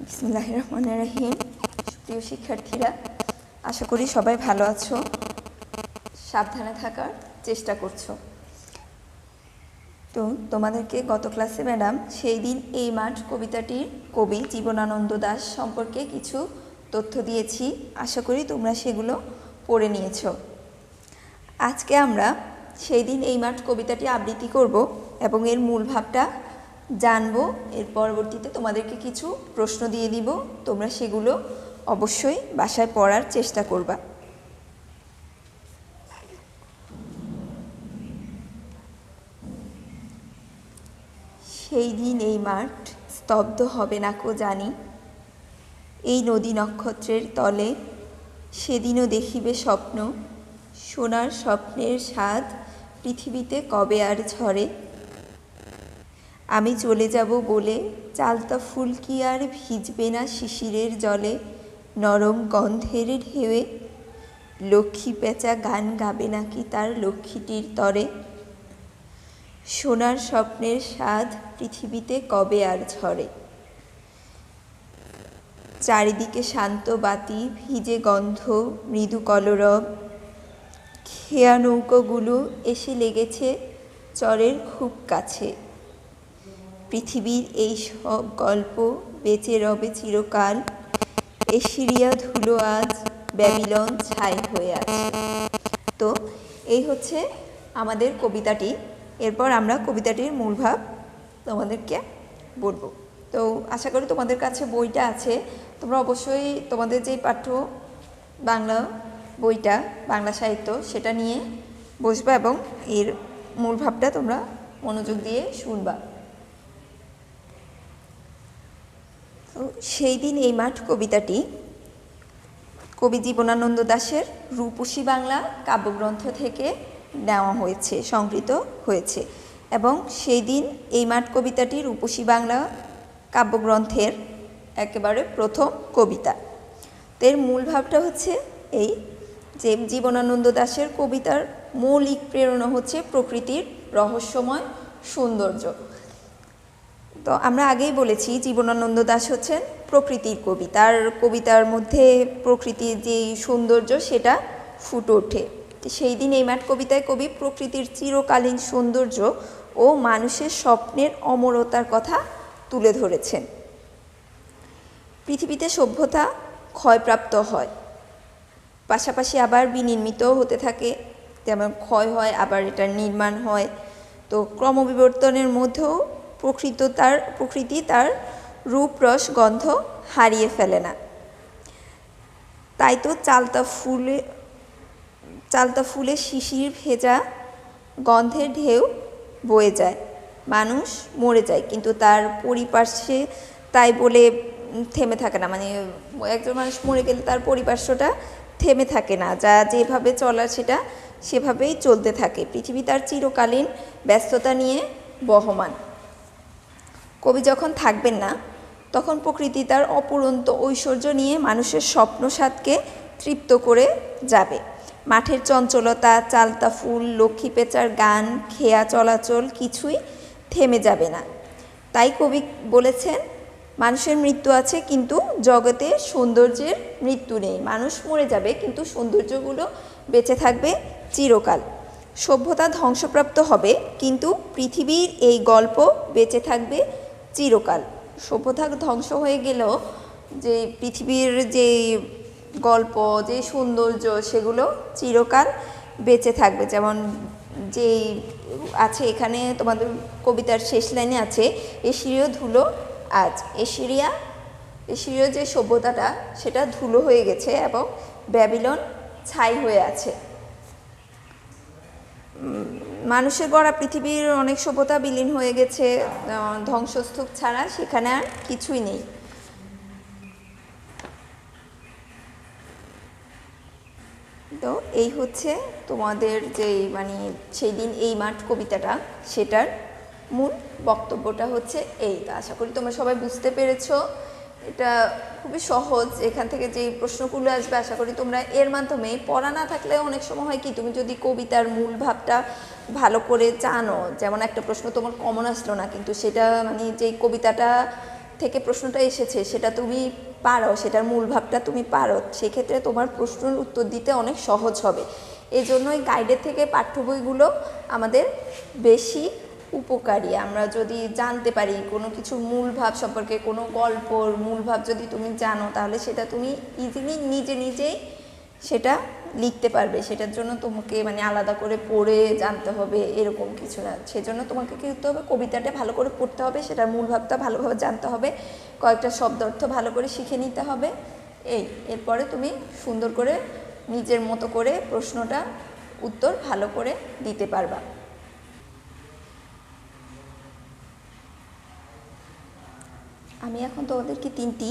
বিসমিল্লাহির রহমানির রহিম। প্রিয় শিক্ষার্থীরা, আশা করি সবাই ভালো আছো, সাবধানে থাকার চেষ্টা করছো। তো তোমাদেরকে গত ক্লাসে ম্যাডাম সেই দিন এই মাঠ কবিতাটির কবি জীবনানন্দ দাশ সম্পর্কে কিছু তথ্য দিয়েছি। আশা করি তোমরা সেগুলো পড়ে নিয়েছো। আজকে আমরা সেই দিন এই মাঠ কবিতাটি আবৃত্তি করব এবং এর মূল ভাবটা জানবো। এর পরবর্তীতে তোমাদেরকে কিছু প্রশ্ন দিয়ে দিব, তোমরা সেগুলো অবশ্যই বাসায় পড়ার চেষ্টা করবা। সেই দিন এই মাঠ স্তব্ধ হবে না কো জানি, এই নদী নক্ষত্রের তলে সেদিনও দেখিবে স্বপ্ন, সোনার স্বপ্নের স্বাদ পৃথিবীতে কবে আর ঝরে। আমি চলে যাব বলে চালতা ফুল কি আর ভিজবে না শিশিরের জলে, নরম গন্ধের ঢেউয়ে লক্ষ্মী পেঁচা গান গাবে নাকি তার লক্ষ্মীটির তরে। সোনার স্বপ্নের স্বাদ পৃথিবীতে কবে আর ঝরে। চারিদিকে শান্ত বাতি, ভিজে গন্ধ, মৃদু কলরব, খেয়া নৌকোগুলো এসে লেগেছে চরের খুব কাছে। পৃথিবীর এই সব গল্প বেঁচে রবে চিরকাল, এশিরিয়া ধুলো আজ ব্যাবিলন ছাই হয়ে আছে। তো এই হচ্ছে আমাদের কবিতাটি। এরপর আমরা কবিতাটির মূল ভাব তোমাদেরকে বলবো। তো আশা করি তোমাদের কাছে বইটা আছে, তোমরা অবশ্যই তোমাদের যে পাঠ্য বাংলা বইটা, বাংলা সাহিত্য, সেটা নিয়ে বসবা এবং এর মূল ভাবটা তোমরা মনোযোগ দিয়ে শুনবা। তো সেই দিন এই মাঠ কবিতাটি কবি জীবনানন্দ দাশের রূপসী বাংলা কাব্যগ্রন্থ থেকে নেওয়া হয়েছে, সংগৃহীত হয়েছে। এবং সেই দিন এই মাঠ কবিতাটি রূপসী বাংলা কাব্যগ্রন্থের একেবারে প্রথম কবিতা। তো এর মূল ভাবটা হচ্ছে এই যে জীবনানন্দ দাশের কবিতার মৌলিক প্রেরণা হচ্ছে প্রকৃতির রহস্যময় সৌন্দর্য। তো আমরা আগেই বলেছি জীবনানন্দ দাশ হচ্ছেন প্রকৃতির কবি, তার কবিতার মধ্যে প্রকৃতির যে সৌন্দর্য সেটা ফুটে ওঠে। সেই দিন এই মাঠ কবিতায় কবি প্রকৃতির চিরকালীন সৌন্দর্য ও মানুষের স্বপ্নের অমরতার কথা তুলে ধরেছেন। পৃথিবীতে সভ্যতা ক্ষয়প্রাপ্ত হয়, পাশাপাশি আবার বিনির্মিত হতে থাকে, যেমন ক্ষয় হয় আবার এটার নির্মাণ হয়। তো ক্রমবিবর্তনের মধ্যেও প্রকৃতি তার রূপ রস গন্ধ হারিয়ে ফেলে না। তাই তো চালতা ফুলে শিশির ভেজা গন্ধের ঢেউ বয়ে যায়, মানুষ মরে যায় কিন্তু তার পরিপার্শ্বে তাই বলে থেমে থাকে না। মানে একজন মানুষ মরে গেলে তার পরিপার্শ্বটা থেমে থাকে না, যা যেভাবে চলার সেটা সেভাবেই চলতে থাকে। পৃথিবী তার চিরকালীন ব্যস্ততা নিয়ে বহমান। কবি যখন থাকবেন না তখন প্রকৃতি তার অপুরন্ত ঐশ্বর্য নিয়ে মানুষের স্বপ্নসাদকে তৃপ্ত করে যাবে। মাঠের চঞ্চলতা, চালতা ফুল, লক্ষ্মী পেঁচার গান, খেয়া চলাচল কিছুই থেমে যাবে না। তাই কবি বলেছেন, মানুষের মৃত্যু আছে কিন্তু জগতে সৌন্দর্যের মৃত্যু নেই। মানুষ মরে যাবে কিন্তু সৌন্দর্যগুলো বেঁচে থাকবে চিরকাল। সভ্যতা ধ্বংসপ্রাপ্ত হবে কিন্তু পৃথিবীর এই গল্প বেঁচে থাকবে চিরকাল। সভ্যতা ধ্বংস হয়ে গেলেও যে পৃথিবীর যে গল্প, যে সৌন্দর্য, সেগুলো চিরকাল বেঁচে থাকবে। যেমন যেই আছে এখানে তোমাদের কবিতার শেষ লাইনে আছে, এশিরীয় ধুলো আজ। এশিরীয় যে সভ্যতাটা সেটা ধুলো হয়ে গেছে এবং ব্যাবিলন ছাই হয়ে আছে। মানুষের গড়া পৃথিবীর অনেক সভ্যতা বিলীন হয়ে গেছে, ধ্বংসস্তূপ ছাড়া সেখানে আর কিছুই নেই। তো এই হচ্ছে তোমাদের যে সেই দিন এই মাঠ কবিতাটা, সেটার মূল বক্তব্যটা হচ্ছে এই। তো আশা করি তোমরা সবাই বুঝতে পেরেছো। এটা খুবই সহজ, এখান থেকে যে প্রশ্নগুলো আসবে আশা করি তোমরা এর মাধ্যমে, পড়া না থাকলে অনেক সময় হয় কি, তুমি যদি কবিতার মূল ভাবটা ভালো করে জানো, যেমন একটা প্রশ্ন তোমার কমন আসলো না কিন্তু সেটা যেই কবিতাটা থেকে প্রশ্নটা এসেছে সেটা তুমি পারো, সেটার মূল ভাবটা তুমি পারো, সেক্ষেত্রে তোমার প্রশ্নের উত্তর দিতে অনেক সহজ হবে। এই জন্যই গাইডের থেকে পাঠ্য বইগুলো আমাদের বেশি উপকারী। আমরা যদি জানতে পারি কোনো কিছুর মূল ভাব সম্পর্কে, কোনো গল্পর মূল ভাব যদি তুমি জানো, তাহলে সেটা তুমি ইজিলি নিজেই সেটা লিখতে পারবে। সেটার জন্য তোমাকে মানে আলাদা করে পড়ে জানতে হবে এরকম কিছু না। সেজন্য তোমাকে কী করতে হবে, কবিতাটা ভালো করে পড়তে হবে, সেটার মূল ভাবটা ভালোভাবে জানতে হবে, কয়েকটা শব্দ অর্থ ভালো করে শিখে নিতে হবে। এরপরে তুমি সুন্দর করে নিজের মতো করে প্রশ্নটা উত্তর ভালো করে দিতে পারবা। আমি এখন তোমাদেরকে 3টি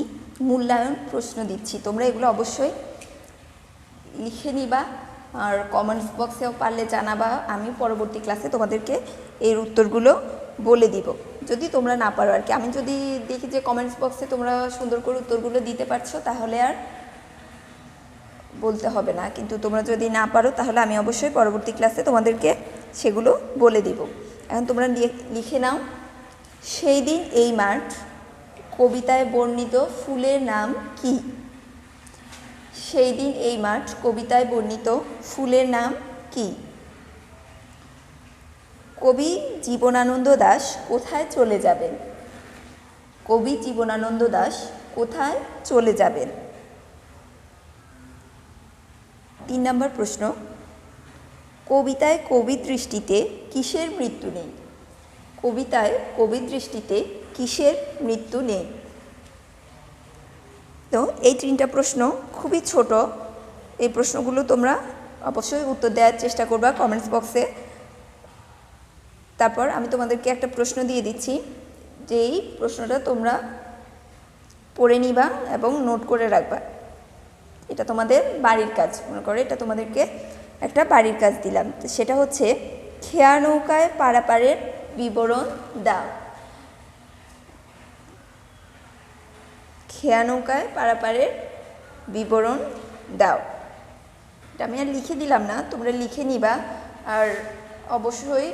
মূল্যায়ন প্রশ্ন দিচ্ছি, তোমরা এগুলো অবশ্যই লিখে নিবা আর কমেন্টস বক্সেও পারলে জানাবা। আমি পরবর্তী ক্লাসে তোমাদেরকে এর উত্তরগুলো বলে দিব, যদি তোমরা না পারো আর কি। আমি যদি দেখি যে কমেন্টস বক্সে তোমরা সুন্দর করে উত্তরগুলো দিতে পারছো, তাহলে আর বলতে হবে না, কিন্তু তোমরা যদি না পারো তাহলে আমি অবশ্যই পরবর্তী ক্লাসে তোমাদেরকে সেগুলো বলে দিব। এখন তোমরা লিখে নাও, সেই দিন এই মাঠ কবিতায় বর্ণিত ফুলের নাম কি? সেই দিন এই মাঠ কবিতায় বর্ণিত ফুলের নাম কি? কবি জীবনানন্দ দাশ কোথায় চলে যাবেন? কবি জীবনানন্দ দাশ কোথায় চলে যাবেন? 3 নম্বর প্রশ্ন, কবিতায় কবির দৃষ্টিতে কিসের মৃত্যু নেই? কবিতায় কবির দৃষ্টিতে কিসের মৃত্যু নেই? তো এই 3টা প্রশ্ন খুবই ছোট, এই প্রশ্নগুলো তোমরা অবশ্যই উত্তর দেওয়ার চেষ্টা করবা কমেন্টস বক্সে। তারপর আমি তোমাদেরকে একটা প্রশ্ন দিয়ে দিচ্ছি, যে এই প্রশ্নটা তোমরা পড়ে নিবা এবং নোট করে রাখবা। এটা তোমাদের বাড়ির কাজ, মনে করো এটা তোমাদেরকে একটা বাড়ির কাজ দিলাম। সেটা হচ্ছে, খেয়া নৌকায় পারাপারের বিবরণ দাও। খেয়া নৌকায় পারাপারের বিবরণ দাও। এটা আমি আর লিখে দিলাম না, তোমরা লিখে নিবা আর অবশ্যই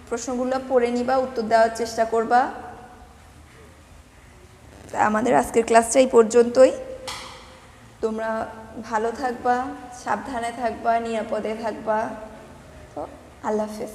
প্রশ্নগুলো পড়ে নিবা, উত্তর দেওয়ার চেষ্টা করবা। আমাদের আজকের ক্লাসটা এই পর্যন্তই। তোমরা ভালো থাকবা, সাবধানে থাকবা, নিরাপদে থাকবা। তো আল্লাহ হাফেজ।